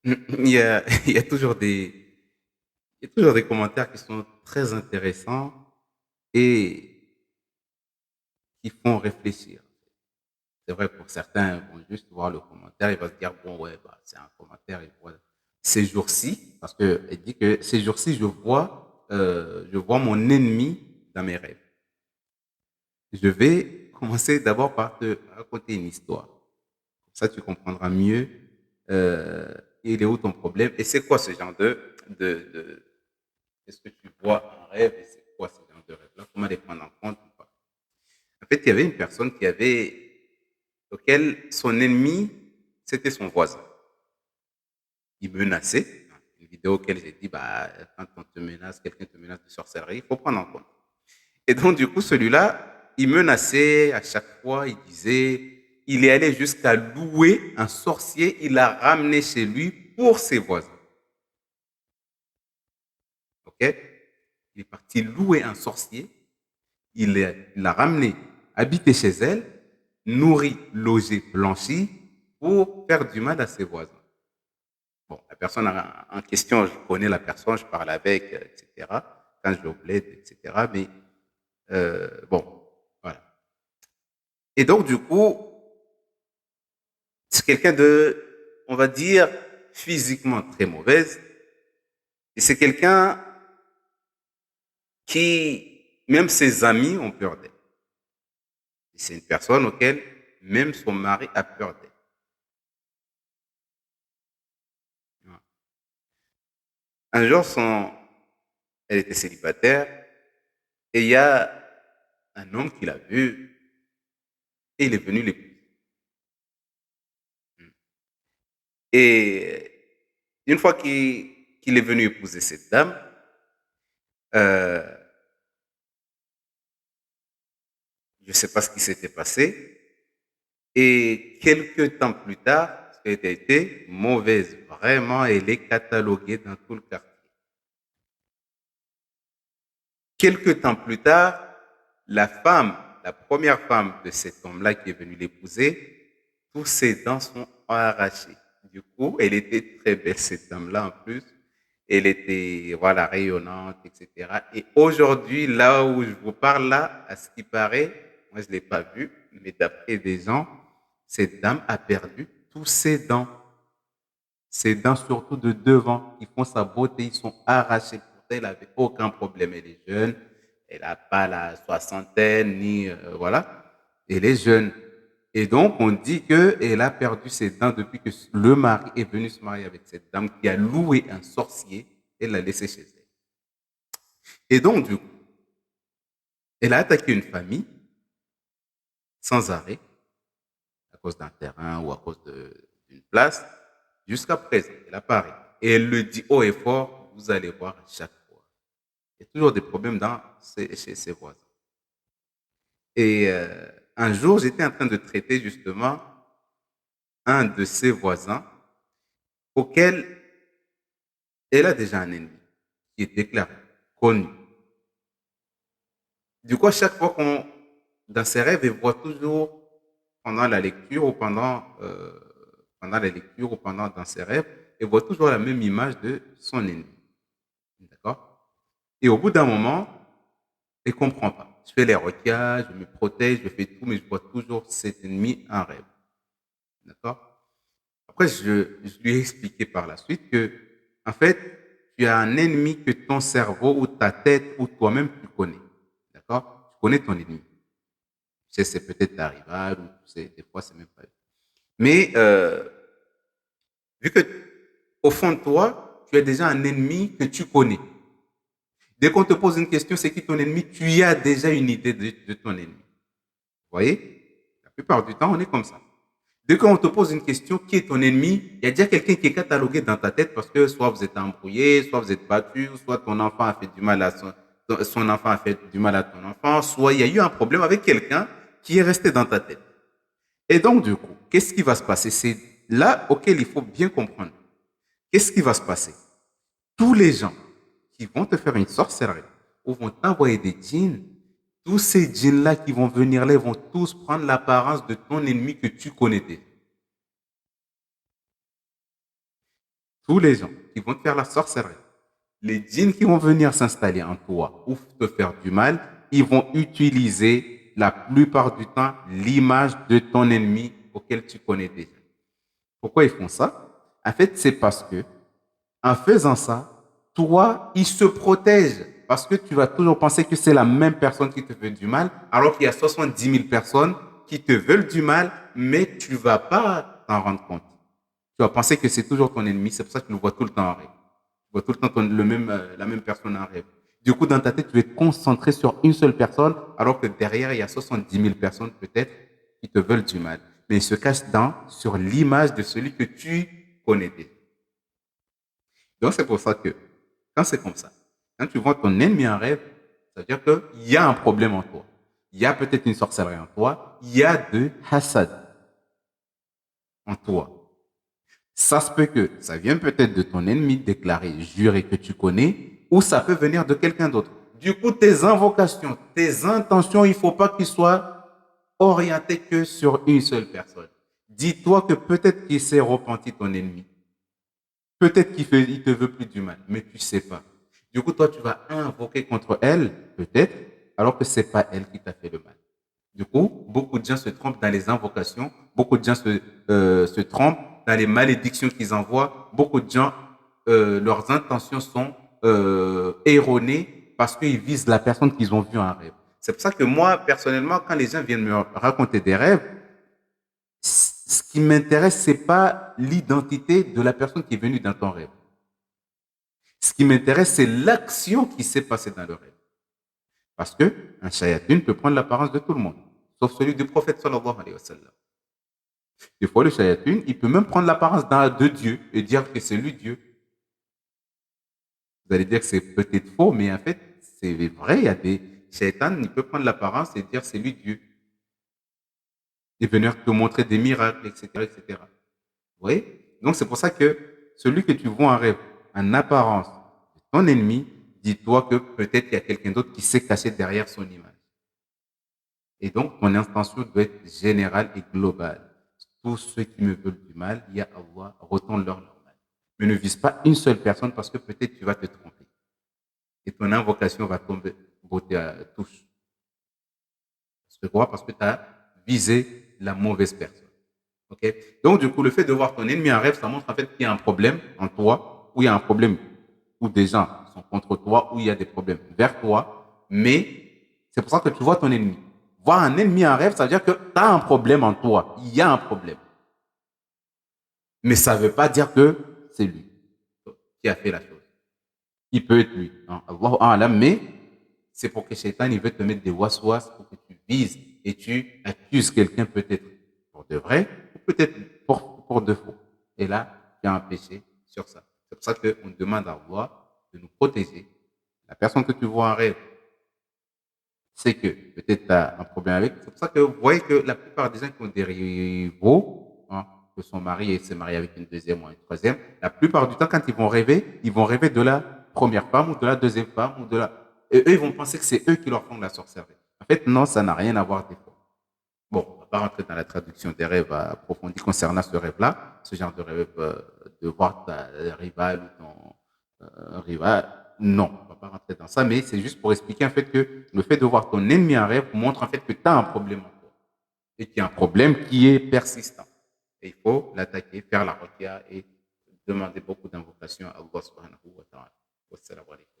il y a il y a toujours des commentaires qui sont très intéressants et qui font réfléchir. C'est vrai, pour certains, ils vont juste voir le commentaire, ils vont se dire, bon, ouais, bah, c'est un commentaire, et voilà. Ces jours-ci, parce qu'elle dit que ces jours-ci, je vois mon ennemi dans mes rêves. Je vais commencer d'abord par te raconter une histoire. Comme ça, tu comprendras mieux euh, il est où ton problème et c'est quoi ce genre de est-ce que tu vois un rêve et c'est quoi ce genre de rêve-là, comment les prendre en compte ou pas. En fait, il y avait une personne auquel son ennemi, c'était son voisin. Il menaçait. Une vidéo auquel j'ai dit, bah, quand on te menace, quelqu'un te menace de sorcellerie, il faut prendre en compte. Et donc, du coup, celui-là, il menaçait à chaque fois, il disait, il est allé jusqu'à louer un sorcier, il l'a ramené chez lui pour ses voisins. OK? Il est parti louer un sorcier, l'a ramené habiter chez elle, nourri, logé, blanchi, pour faire du mal à ses voisins. Bon, la personne en question, je connais la personne, je parle avec, etc. Quand je vais au bled, etc. Mais bon, voilà. Et donc, du coup, c'est quelqu'un de, on va dire, physiquement très mauvaise. Et c'est quelqu'un qui, même ses amis ont peur d'elle. C'est une personne auquel même son mari a peur d'elle. Un jour, elle était célibataire et il y a un homme qui l'a vue et il est venu l'épouser. Et une fois qu'il est venu épouser cette dame, euh, je ne sais pas ce qui s'était passé. Et quelques temps plus tard, elle a été mauvaise. Vraiment, elle est cataloguée dans tout le quartier. Quelques temps plus tard, la femme, la première femme de cet homme-là qui est venu l'épouser, tous ses dents sont arrachées. Du coup, elle était très belle, cette dame-là en plus. Elle était, voilà, rayonnante, etc. Et aujourd'hui, là où je vous parle, là, à ce qui paraît, moi je ne l'ai pas vue, mais d'après des gens, cette dame a perdu tous ses dents. Ses dents, surtout de devant, qui font sa beauté, ils sont arrachés. Pourtant, elle n'avait aucun problème. Elle est jeune, elle n'a pas la soixantaine, ni voilà. Elle est jeune. Et donc, on dit qu'elle a perdu ses dents depuis que le mari est venu se marier avec cette dame qui a loué un sorcier et l'a laissé chez elle. Et donc, du coup, elle a attaqué une famille sans arrêt à cause d'un terrain ou à cause d'une place jusqu'à présent. Elle a Paris. Et elle le dit haut et fort, vous allez voir à chaque fois. Il y a toujours des problèmes chez ses voisins. Et un jour, j'étais en train de traiter justement un de ses voisins auquel elle a déjà un ennemi qui est déclaré, connu. Du coup, à chaque fois dans ses rêves, elle voit toujours pendant la lecture ou pendant la lecture ou pendant dans ses rêves, elle voit toujours la même image de son ennemi. D'accord? Et au bout d'un moment, elle ne comprend pas. Je fais les requêtes, je me protège, je fais tout, mais je vois toujours cet ennemi en rêve. D'accord? Après, je lui ai expliqué par la suite que, en fait, tu as un ennemi que ton cerveau ou ta tête ou toi-même tu connais. D'accord? Tu connais ton ennemi. Tu sais, c'est peut-être ta rivale ou tu sais, des fois, c'est même pas. Mais vu que au fond de toi, tu as déjà un ennemi que tu connais. Dès qu'on te pose une question, c'est qui ton ennemi, tu y as déjà une idée de ton ennemi. Vous voyez? La plupart du temps, on est comme ça. Dès qu'on te pose une question, qui est ton ennemi, il y a déjà quelqu'un qui est catalogué dans ta tête parce que soit vous êtes embrouillé, soit vous êtes battu, soit ton enfant a fait du mal à son enfant a fait du mal à ton enfant, soit il y a eu un problème avec quelqu'un qui est resté dans ta tête. Et donc, du coup, qu'est-ce qui va se passer? C'est là auquel il faut bien comprendre. Qu'est-ce qui va se passer? Tous les gens qui vont te faire une sorcellerie ou vont t'envoyer des djinns, tous ces djinns-là qui vont venir là, ils vont tous prendre l'apparence de ton ennemi que tu connais. tous les gens qui vont te faire la sorcellerie, les djinns qui vont venir s'installer en toi ou te faire du mal, ils vont utiliser la plupart du temps l'image de ton ennemi auquel tu connais déjà. Pourquoi ils font ça? En fait, c'est parce que en faisant ça, toi, ils se protègent parce que tu vas toujours penser que c'est la même personne qui te veut du mal, alors qu'il y a 70 000 personnes qui te veulent du mal, mais tu ne vas pas t'en rendre compte. Tu vas penser que c'est toujours ton ennemi, c'est pour ça que tu le vois tout le temps en rêve. Tu vois tout le temps la même personne en rêve. Du coup, dans ta tête, tu vas te concentrer sur une seule personne, alors que derrière, il y a 70 000 personnes peut-être qui te veulent du mal. Mais ils se cachent sur l'image de celui que tu connais déjà. Donc, c'est pour ça que, quand c'est comme ça, quand tu vois ton ennemi en rêve, ça veut dire qu'il y a un problème en toi. Il y a peut-être une sorcellerie en toi. Il y a de hasad en toi. Ça se peut que ça vienne peut-être de ton ennemi déclaré, juré que tu connais, ou ça peut venir de quelqu'un d'autre. Du coup, tes invocations, tes intentions, il ne faut pas qu'ils soient orientés que sur une seule personne. Dis-toi que peut-être qu'il s'est repenti ton ennemi. Peut-être il te veut plus du mal, mais tu ne sais pas. Du coup, toi, tu vas invoquer contre elle, peut-être, alors que ce n'est pas elle qui t'a fait le mal. Du coup, beaucoup de gens se trompent dans les invocations, beaucoup de gens se trompent dans les malédictions qu'ils envoient, beaucoup de gens, leurs intentions sont erronées parce qu'ils visent la personne qu'ils ont vue en rêve. C'est pour ça que moi, personnellement, quand les gens viennent me raconter des rêves, ce qui m'intéresse, c'est pas l'identité de la personne qui est venue dans ton rêve. Ce qui m'intéresse, c'est l'action qui s'est passée dans le rêve. Parce que un shayatin peut prendre l'apparence de tout le monde, sauf celui du prophète sallallahu alayhi wa sallam. Des fois, le shayatin, il peut même prendre l'apparence de Dieu et dire que c'est lui Dieu. Vous allez dire que c'est peut-être faux, mais en fait, c'est vrai. Il y a des shaytans, il peut prendre l'apparence et dire c'est lui Dieu. Et venir te montrer des miracles, etc., etc. Vous voyez? Donc, c'est pour ça que celui que tu vois en rêve, en apparence, de ton ennemi, dis-toi que peut-être il y a quelqu'un d'autre qui s'est caché derrière son image. Et donc, ton intention doit être générale et globale. Tous ceux qui me veulent du mal, il y a Allah, retourne-leur leur mal. Mais ne vise pas une seule personne parce que peut-être tu vas te tromper. Et ton invocation va tomber, botter à tous. Parce que tu as visé la mauvaise personne. Okay? Donc, du coup, le fait de voir ton ennemi en rêve, ça montre en fait qu'il y a un problème en toi, ou il y a un problème où des gens sont contre toi, ou il y a des problèmes vers toi. Mais c'est pour ça que tu vois ton ennemi. Voir un ennemi en rêve, ça veut dire que tu as un problème en toi. Il y a un problème. Mais ça ne veut pas dire que c'est lui qui a fait la chose. Il peut être lui. Hein. Allahu a'lam, mais c'est pour que Shaitan il veut te mettre des waswas pour que tu vises et tu accuses quelqu'un peut-être pour de vrai ou peut-être pour de faux. Et là, il y a un péché sur ça. C'est pour ça qu'on demande à Allah de nous protéger. La personne que tu vois en rêve, c'est que peut-être tu as un problème avec. C'est pour ça que vous voyez que la plupart des gens qui ont des rivaux, hein, que son mari s'est marié avec une deuxième ou une troisième, la plupart du temps, quand ils vont rêver de la première femme ou de la deuxième femme ou de la. Et eux, ils vont penser que c'est eux qui leur font la sorcellerie. En fait, non, ça n'a rien à voir des fois. Bon, on ne va pas rentrer dans la traduction des rêves approfondie concernant ce rêve-là, ce genre de rêve de voir ta rivale ou ton rival. Non, on ne va pas rentrer dans ça, mais c'est juste pour expliquer en fait que le fait de voir ton ennemi en rêve montre en fait que tu as un problème en toi et qu'il y a un problème qui est persistant. Et il faut l'attaquer, faire la requête et demander beaucoup d'invocations à Allah subhanahu wa ta'ala. Wassalamu alaikum.